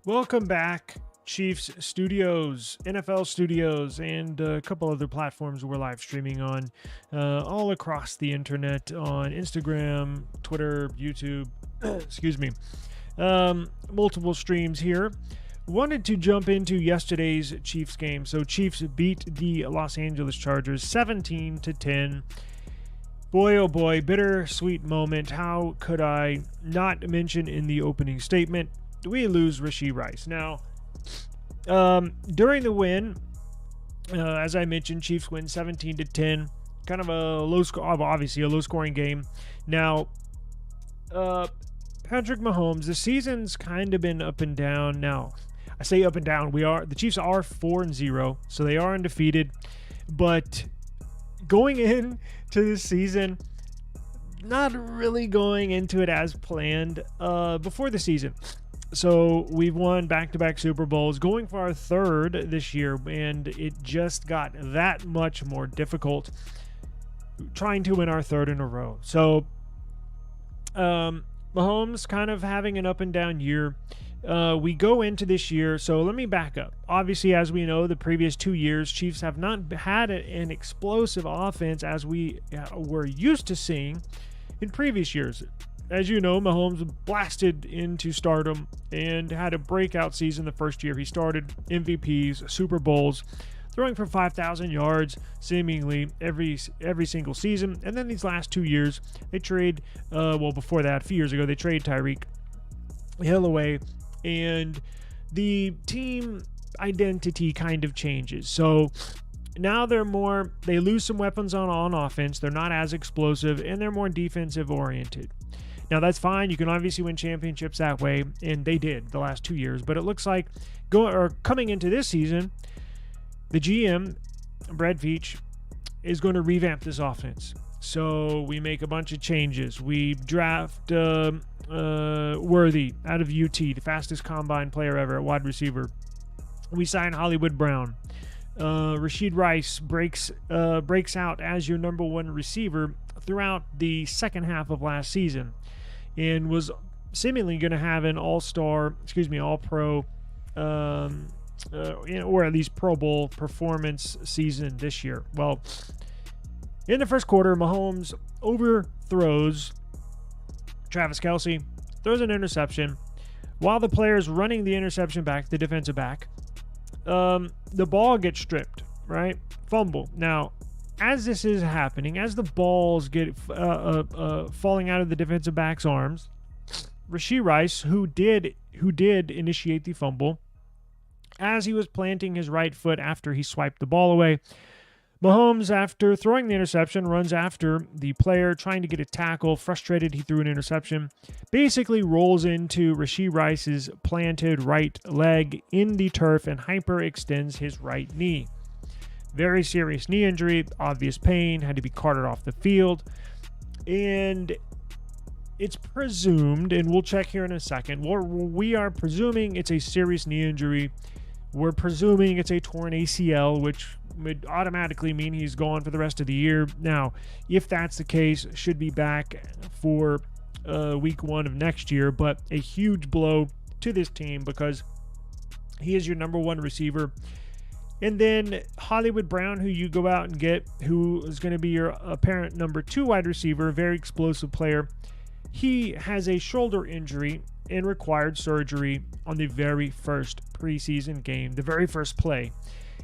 Welcome back, Chiefs Studios, NFL Studios, and a couple other platforms we're live streaming on all across the internet on Instagram, Twitter, YouTube, excuse me. Multiple streams here. Wanted to jump into yesterday's Chiefs game. So Chiefs beat the Los Angeles Chargers 17-10. Boy, oh boy, bittersweet moment. How could I not mention in the opening statement, we lose Rashee Rice. Now, during the win, as I mentioned, Chiefs win 17-10. Kind of a low score, obviously a low-scoring game. Now, Patrick Mahomes, the season's kind of been up and down. Now, I say up and down. The Chiefs are 4-0, so they are undefeated. But going into this season, not really going into it as planned before the season. So we've won back-to-back Super Bowls, going for our third this year, and it just got that much more difficult trying to win our third in a row. So Mahomes kind of having an up-and-down year. We go into this year, so let me back up. Obviously, as we know, the previous 2 years, Chiefs have not had an explosive offense as we were used to seeing in previous years. As you know, Mahomes blasted into stardom and had a breakout season the first year he started, MVPs, Super Bowls, throwing for 5,000 yards seemingly every single season. And then these last 2 years, they trade, before that, a few years ago, they trade Tyreek Hill away, and the team identity kind of changes. So now they lose some weapons on offense. They're not as explosive, and they're more defensive oriented. Now, that's fine. You can obviously win championships that way, and they did the last 2 years. But it looks like coming into this season, the GM, Brad Veach, is going to revamp this offense. So we make a bunch of changes. We draft Worthy out of UT, the fastest combine player ever at wide receiver. We sign Hollywood Brown. Rashee Rice breaks out as your number one receiver throughout the second half of last season, and was seemingly going to have an all-pro, or at least Pro Bowl performance season this year. Well, in the first quarter, Mahomes overthrows Travis Kelce, throws an interception. While the player's running the interception back, the defensive back, the ball gets stripped, right? Fumble. Now, as this is happening, as the balls get falling out of the defensive back's arms, Rashee Rice, who did initiate the fumble, as he was planting his right foot after he swiped the ball away, Mahomes, after throwing the interception, runs after the player, trying to get a tackle. Frustrated, he threw an interception. Basically rolls into Rashee Rice's planted right leg in the turf and hyperextends his right knee. Very serious knee injury, obvious pain, had to be carted off the field. And it's presumed, and we'll check here in a second, we are presuming it's a serious knee injury. We're presuming it's a torn ACL, which would automatically mean he's gone for the rest of the year. Now, if that's the case, should be back for week 1 of next year, but a huge blow to this team because he is your number one receiver. And then Hollywood Brown, who you go out and get, who is going to be your apparent number 2 wide receiver, very explosive player. He has a shoulder injury and required surgery on the very first preseason game, the very first play.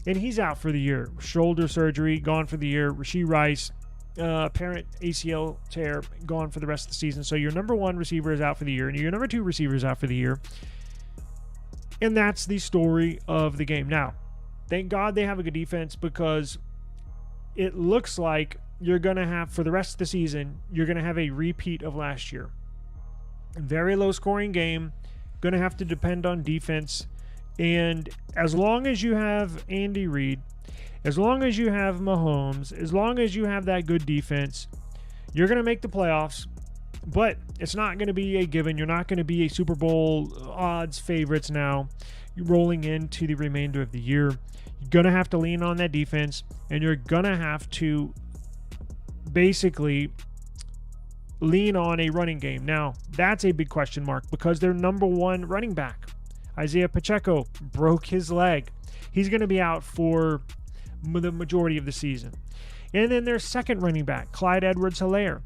And he's out for the year. Shoulder surgery, gone for the year. Rashee Rice, apparent ACL tear, gone for the rest of the season. So your number 1 receiver is out for the year, and your number 2 receiver is out for the year. And that's the story of the game. Now, thank God they have a good defense, because it looks like you're going to have, for the rest of the season, you're going to have a repeat of last year. Very low-scoring game. Going to have to depend on defense. And as long as you have Andy Reid, as long as you have Mahomes, as long as you have that good defense, you're going to make the playoffs. But it's not going to be a given. You're not going to be a Super Bowl odds favorites now. You're rolling into the remainder of the year. You're going to have to lean on that defense, and you're going to have to basically lean on a running game. Now, that's a big question mark because their number 1 running back, Isaiah Pacheco broke his leg. He's going to be out for the majority of the season. And then their second running back, Clyde Edwards-Helaire.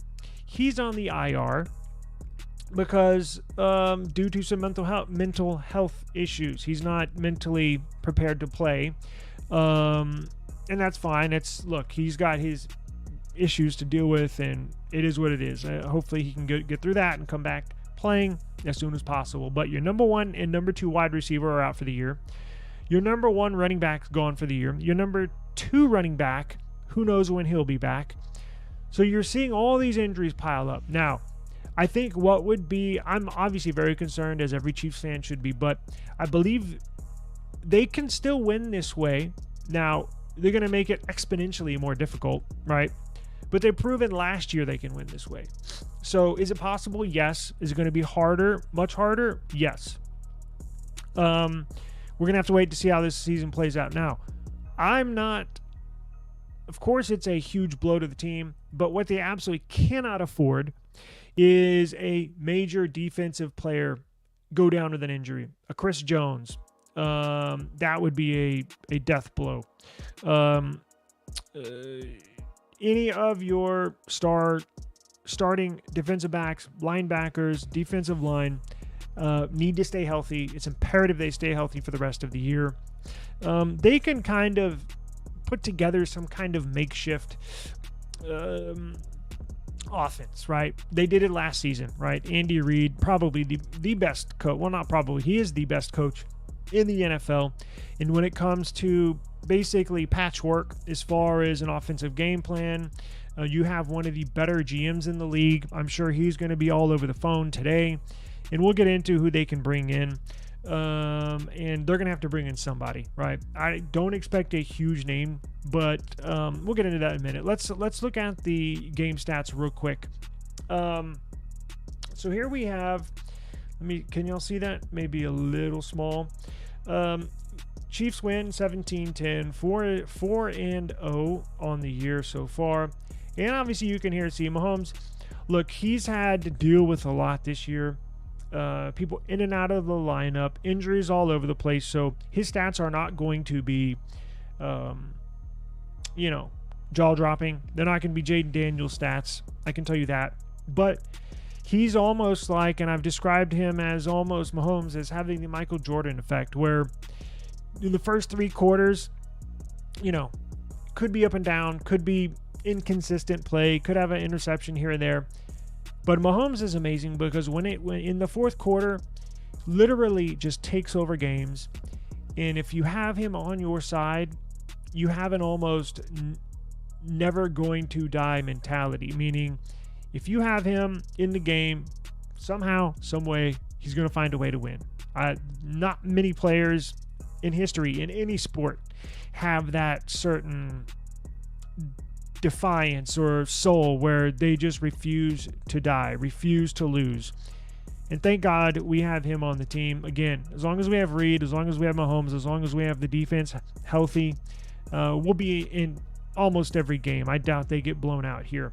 He's on the IR because due to some mental health issues. He's not mentally prepared to play. And that's fine. Look, he's got his issues to deal with, and it is what it is. Hopefully he can get through that and come back playing as soon as possible. But your number 1 and number 2 wide receiver are out for the year. Your number 1 running back's gone for the year. Your number 2 running back, who knows when he'll be back. So you're seeing all these injuries pile up. Now, I think I'm obviously very concerned, as every Chiefs fan should be, but I believe they can still win this way. Now, they're going to make it exponentially more difficult, right? But they've proven last year they can win this way. So is it possible? Yes. Is it going to be harder? Much harder? Yes. We're going to have to wait to see how this season plays out. Now, of course it's a huge blow to the team, but what they absolutely cannot afford is a major defensive player go down with an injury. A Chris Jones. That would be a death blow. Any of your starting defensive backs, linebackers, defensive line need to stay healthy. It's imperative they stay healthy for the rest of the year. They can kind of put together some kind of makeshift offense, right? They did it last season, right? Andy Reid, probably the best coach. Well, not probably. He is the best coach in the NFL. And when it comes to basically patchwork as far as an offensive game plan, you have one of the better GMs in the league. I'm sure he's going to be all over the phone today. And we'll get into who they can bring in. And they're going to have to bring in somebody, right? I don't expect a huge name, but we'll get into that in a minute. Let's look at the game stats real quick. So here we have, can y'all see that? Maybe a little small. Chiefs win 17-10, 4-0 on the year so far. And obviously you can see Mahomes. Look, he's had to deal with a lot this year. People in and out of the lineup, injuries all over the place. So his stats are not going to be, jaw-dropping. They're not going to be Jaden Daniels stats. I can tell you that. But he's almost like, and I've described him as almost Mahomes as having the Michael Jordan effect, where in the first 3 quarters, could be up and down, could be inconsistent play, could have an interception here and there. But Mahomes is amazing because when in the fourth quarter, literally just takes over games. And if you have him on your side, you have an almost never going to die mentality. Meaning, if you have him in the game, somehow, some way, he's going to find a way to win. Not many players in history, in any sport, have that certain defiance or soul where they just refuse to die, refuse to lose. And thank God we have him on the team. Again, as long as we have Reed, as long as we have Mahomes, as long as we have the defense healthy, we'll be in almost every game. I doubt they get blown out here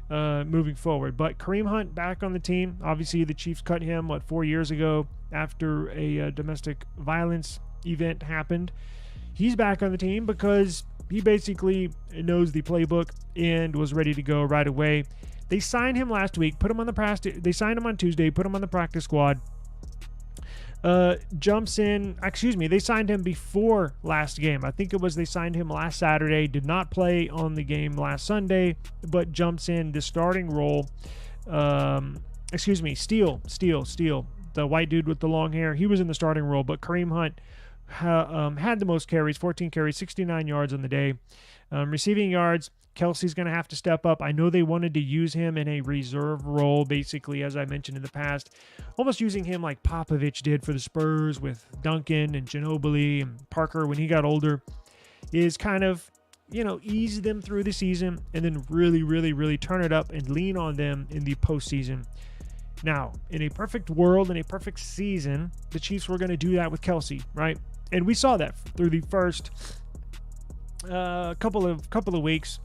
moving forward. But Kareem Hunt back on the team. Obviously, the Chiefs cut him, 4 years ago after a domestic violence event happened. He's back on the team because he basically knows the playbook and was ready to go right away. They signed him last week, they signed him on Tuesday, put him on the practice squad. They signed him before last game. I think they signed him last Saturday, did not play on the game last Sunday, but jumps in the starting role. Steele, the white dude with the long hair, he was in the starting role, but Kareem Hunt had the most carries, 14 carries, 69 yards on the day. Receiving yards, Kelsey's going to have to step up. I know they wanted to use him in a reserve role, basically, as I mentioned in the past, almost using him like Popovich did for the Spurs with Duncan and Ginobili and Parker when he got older, is kind of, ease them through the season and then really, really, really turn it up and lean on them in the postseason. Now, in a perfect world, in a perfect season, the Chiefs were going to do that with Kelsey, right? And we saw that through the first couple of weeks.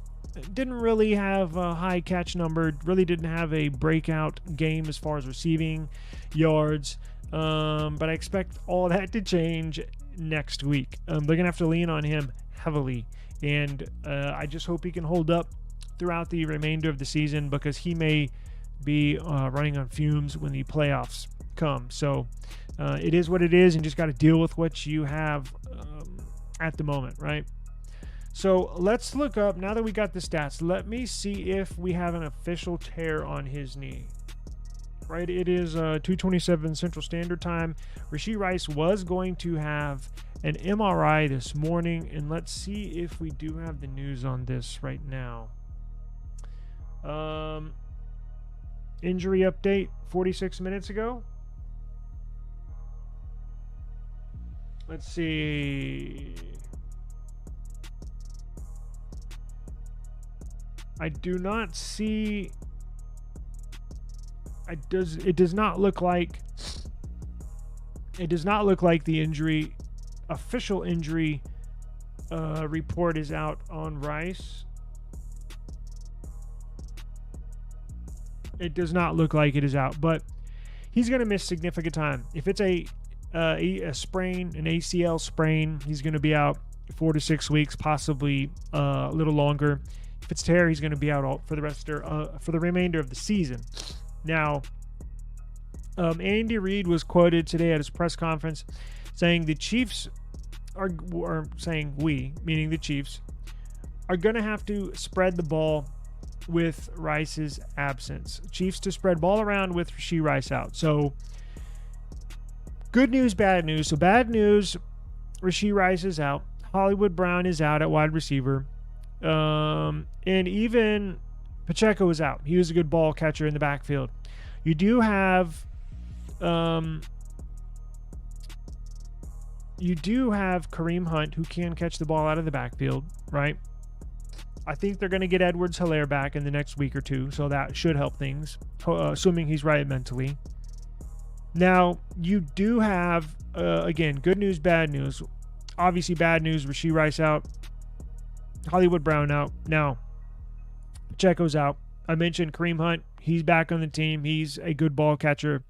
Didn't really have a high catch number. Really didn't have a breakout game as far as receiving yards. But I expect all that to change next week. They're going to have to lean on him heavily. And I just hope he can hold up throughout the remainder of the season, because he may be running on fumes when the playoffs come. So it is what it is, and just got to deal with what you have at the moment, right? So let's look up, now that we got the stats, let me see if we have an official tear on his knee. Right, it is 2:27 Central Standard Time. Rashee Rice was going to have an MRI this morning, and let's see if we do have the news on this right now. Injury update 46 minutes ago. Let's see. I do not see. It does not look like the official injury report is out on Rice. It does not look like it is out, but he's going to miss significant time. If it's a sprain, an ACL sprain, he's going to be out 4 to 6 weeks, possibly a little longer. If it's tear, he's going to be out all for the remainder of the season. Now, Andy Reid was quoted today at his press conference saying the Chiefs are saying we, meaning the Chiefs, are going to have to spread the ball with Rice's absence. Chiefs to spread ball around with Rashee Rice out. So, good news, bad news. So, bad news, Rashee Rice is out. Hollywood Brown is out at wide receiver. And even Pacheco is out. He was a good ball catcher in the backfield. You do have Kareem Hunt, who can catch the ball out of the backfield, right? I think they're going to get Edwards-Helaire back in the next week or two, so that should help things, assuming he's right mentally. Now, you do have, again, good news, bad news. Obviously, bad news, Rashee Rice out. Hollywood Brown out. Now, Pacheco's out. I mentioned Kareem Hunt. He's back on the team. He's a good ball catcher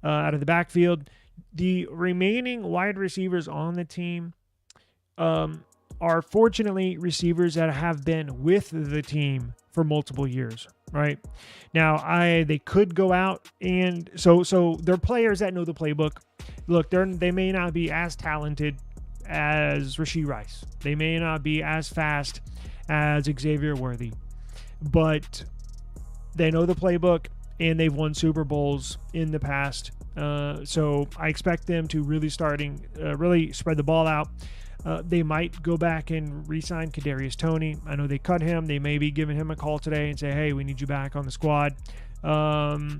out of the backfield. The remaining wide receivers on the team are fortunately receivers that have been with the team for multiple years, right? Now, they could go out, and so they're players that know the playbook. Look, they may not be as talented as Rashee Rice. They may not be as fast as Xavier Worthy, but they know the playbook, and they've won Super Bowls in the past. So I expect them to really spread the ball out. They might go back and re-sign Kadarius Toney. I know they cut him. They may be giving him a call today and say, hey, we need you back on the squad. Now,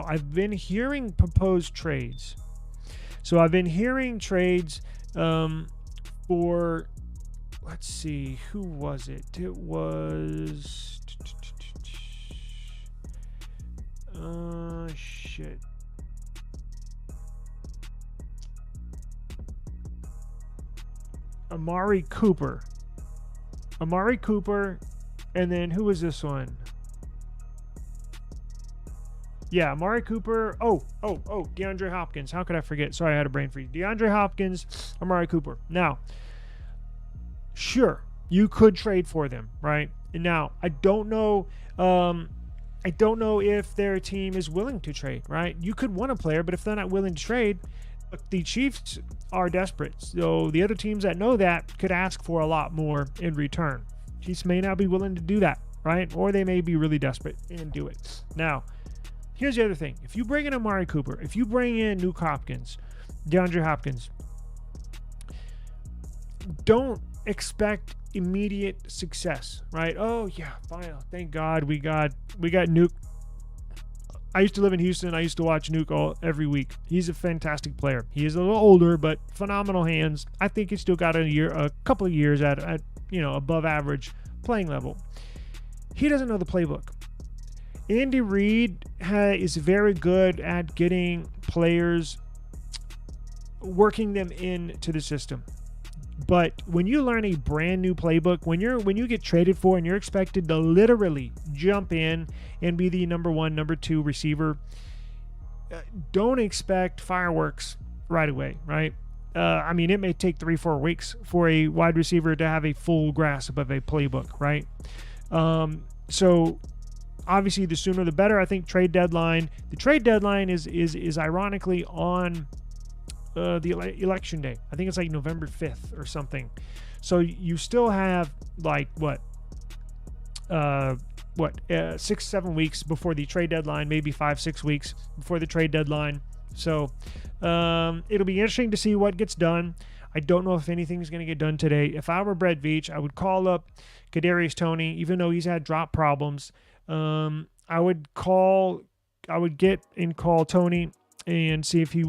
I've been hearing proposed trades. So I've been hearing trades for, let's see, who was it? It was, shit. Amari Cooper, and then who was this one? Yeah, Amari Cooper. Oh, DeAndre Hopkins. How could I forget? Sorry, I had a brain freeze. DeAndre Hopkins, Amari Cooper. Now, sure, you could trade for them, right? And now, I don't know if their team is willing to trade, right? You could want a player, but if they're not willing to trade, the Chiefs are desperate. So the other teams that know that could ask for a lot more in return. Chiefs may not be willing to do that, right? Or they may be really desperate and do it. Now, here's the other thing. If you bring in Amari Cooper, if you bring in Nuke Hopkins, DeAndre Hopkins, don't expect immediate success, right? Oh yeah, fine. Thank God we got Nuke. I used to live in Houston. I used to watch Nuke every week. He's a fantastic player. He is a little older, but phenomenal hands. I think he's still got a couple of years at above average playing level. He doesn't know the playbook. Andy Reid is very good at getting players, working them into the system. But when you learn a brand new playbook, when you get traded for and you're expected to literally jump in and be the number one, number two receiver, don't expect fireworks right away, right? I mean, it may take 3-4 weeks for a wide receiver to have a full grasp of a playbook, right? So obviously, the sooner the better. I think trade deadline. The trade deadline is ironically on the election day. I think it's like November 5th or something. So you still have like 6-7 weeks before the trade deadline, maybe 5-6 weeks before the trade deadline. So it'll be interesting to see what gets done. I don't know if anything's going to get done today. If I were Brett Veach, I would call up Kadarius Toney, even though he's had drop problems. I would get and call Toney and see if he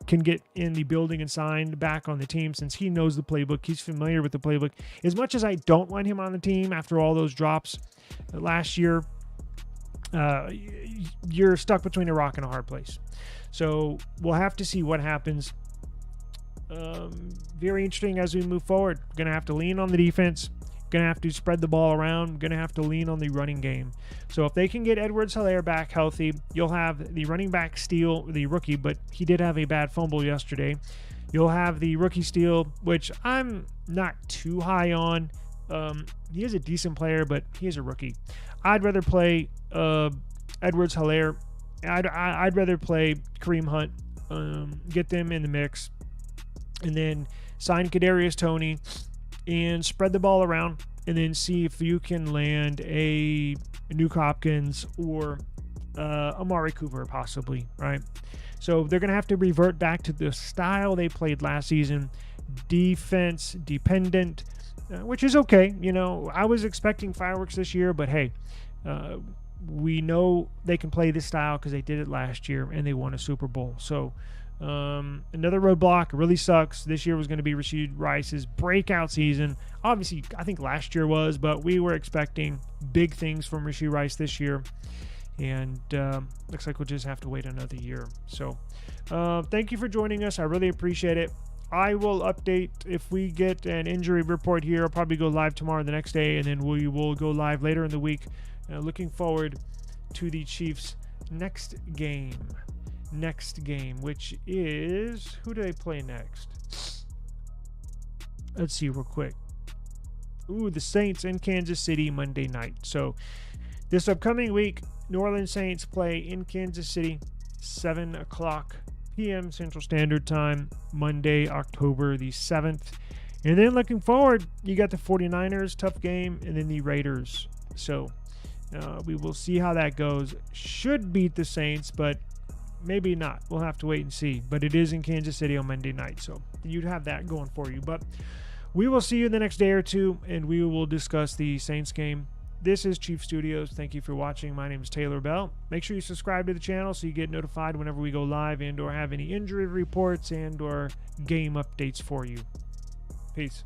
can get in the building and signed back on the team, since he knows the playbook. He's familiar with the playbook. As much as I don't want him on the team after all those drops last year, you're stuck between a rock and a hard place. So we'll have to see what happens. Very interesting as we move forward. We're going to have to lean on the defense. Going to have to spread the ball around. Going to have to lean on the running game. So if they can get Edwards-Helaire back healthy, you'll have the running back steal, the rookie, but he did have a bad fumble yesterday. You'll have the rookie steal, which I'm not too high on. He is a decent player, but he is a rookie. I'd rather play Edwards-Helaire. I'd rather play Kareem Hunt. Get them in the mix. And then sign Kadarius Toney and spread the ball around, and then see if you can land a Nuke Hopkins or Amari Cooper possibly, right? So they're going to have to revert back to the style they played last season, defense dependent, which is okay. You know, I was expecting fireworks this year, but hey, we know they can play this style because they did it last year and they won a Super Bowl. So another roadblock. Really sucks. This year was going to be Rashid Rice's breakout season. Obviously, I think last year was, but we were expecting big things from Rashid Rice this year. And looks like we'll just have to wait another year. So thank you for joining us. I really appreciate it. I will update if we get an injury report here. I'll probably go live tomorrow, the next day, and then we will go live later in the week. Looking forward to the Chiefs' next game, which is, who do they play next? Let's see real quick. Ooh, the Saints in Kansas City Monday night. So this upcoming week, New Orleans Saints play in Kansas City, 7 o'clock p.m. Central Standard Time, Monday, October the 7th. And then looking forward, you got the 49ers, tough game, and then the Raiders. So we will see how that goes. Should beat the Saints, but maybe not. We'll have to wait and see. But it is in Kansas City on Monday night, so you'd have that going for you. But we will see you the next day or two, and we will discuss the Saints game. This is Chief Studios. Thank you for watching. My name is Taylor Bell. Make sure you subscribe to the channel so you get notified whenever we go live and or have any injury reports and or game updates for you. Peace.